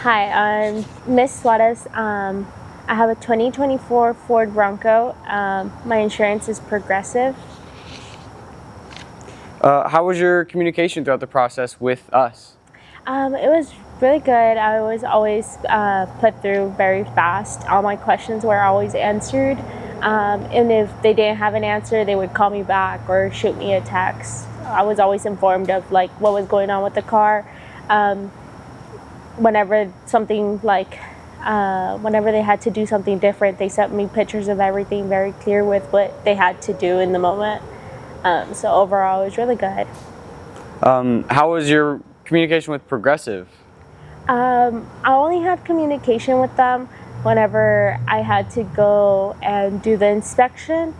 Hi, I'm Miss Suarez. I have a 2024 Ford Bronco. My insurance is Progressive. How was your communication throughout the process with us? It was really good. I was always put through very fast. All my questions were always answered. And if they didn't have an answer, they would call me back or shoot me a text. I was always informed of like what was going on with the car. Whenever something whenever they had to do something different, they sent me pictures of everything very clear with what they had to do in the moment. So overall, it was really good. How was your communication with Progressive? I only had communication with them whenever I had to go and do the inspection,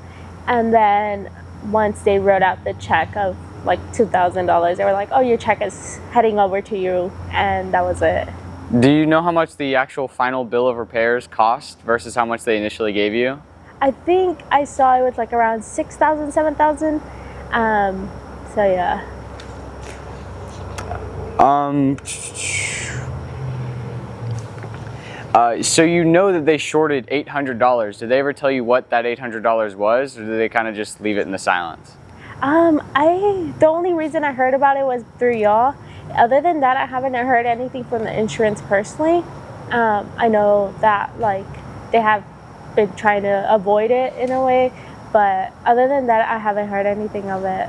and then once they wrote out the check of like $2,000, they were like, "Oh, your check is heading over to you," and that was it. Do you know how much the actual final bill of repairs cost versus how much they initially gave you? I think I saw it was like around 6,000, 7,000. So yeah. So you know that they shorted $800. Did they ever tell you what that $800 was, or did they kind of just leave it in the silence? The only reason I heard about it was through y'all. Other than that, I haven't heard anything from the insurance personally. I know that like they have been trying to avoid it in a way, but other than that, I haven't heard anything of it.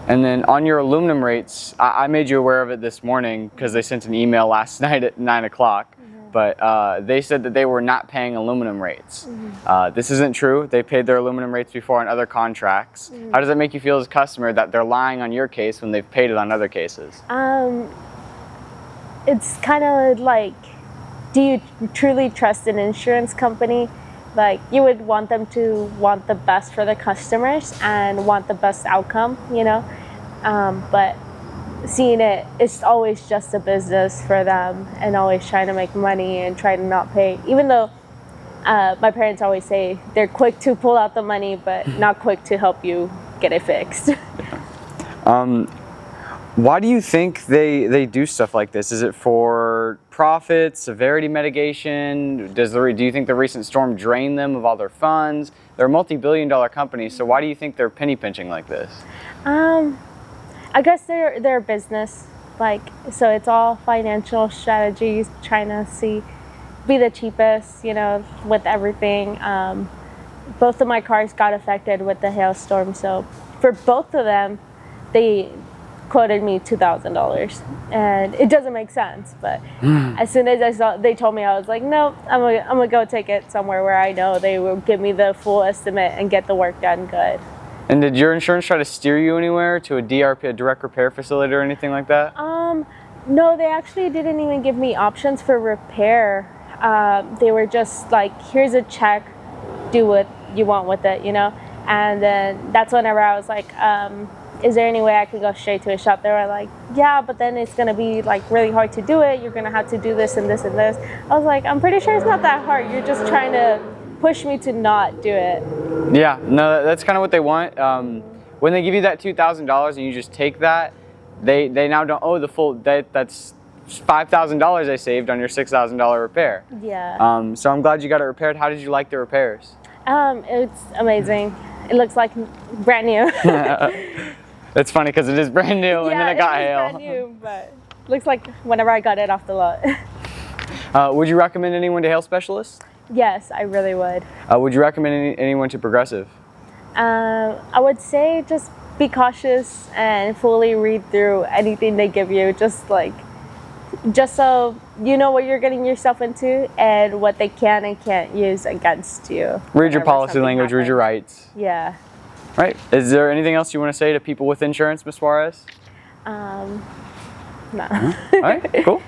And then on your aluminum rates, I made you aware of it this morning because they sent an email last night at 9 o'clock. But they said that they were not paying aluminum rates. This isn't true. They paid their aluminum rates before on other contracts. How does that make you feel as a customer that they're lying on your case when they've paid it on other cases? It's kind of like, do you truly trust an insurance company? Like, you would want them to want the best for the customers and want the best outcome, you know? But seeing it's always just a business for them and always trying to make money and try to not pay. Even though my parents always say they're quick to pull out the money, but not quick to help you get it fixed. Why do you think they do stuff like this? Is it for profit, severity mitigation? Do you think the recent storm drained them of all their funds? They're a multi-billion-dollar company, so why do you think they're penny pinching like this? I guess they're a business, like, so it's all financial strategies, trying to be the cheapest, you know, with everything. Both of my cars got affected with the hailstorm, so for both of them, they quoted me $2,000, and it doesn't make sense. But as soon as they told me, I was like, no, I'm gonna go take it somewhere where I know they will give me the full estimate and get the work done good. And did your insurance try to steer you anywhere to a DRP, a direct repair facility, or anything like that? No, they actually didn't even give me options for repair. They were just like, here's a check, do what you want with it, you know? And then that's whenever I was like, is there any way I could go straight to a shop? They were like, yeah, but then it's gonna be like really hard to do it. You're gonna have to do this and this and this. I was like, I'm pretty sure it's not that hard. You're just trying to push me to not do it. Yeah, no, that's kind of what they want. When they give you that $2,000 and you just take that, they now don't owe the full. That's $5,000 I saved on your $6,000 repair. Yeah. So I'm glad you got it repaired. How did you like the repairs? It's amazing. It looks like brand new. It's funny because it is brand new, and then it got hail. Brand new, but looks like whenever I got it off the lot. Would you recommend anyone to hail specialists? Yes, I really would. Would you recommend anyone to Progressive? I would say just be cautious and fully read through anything they give you, just so you know what you're getting yourself into and what they can and can't use against you. Read your policy language, read your rights. Yeah. Right. Is there anything else you want to say to people with insurance, Ms. Suarez? No. All right, cool.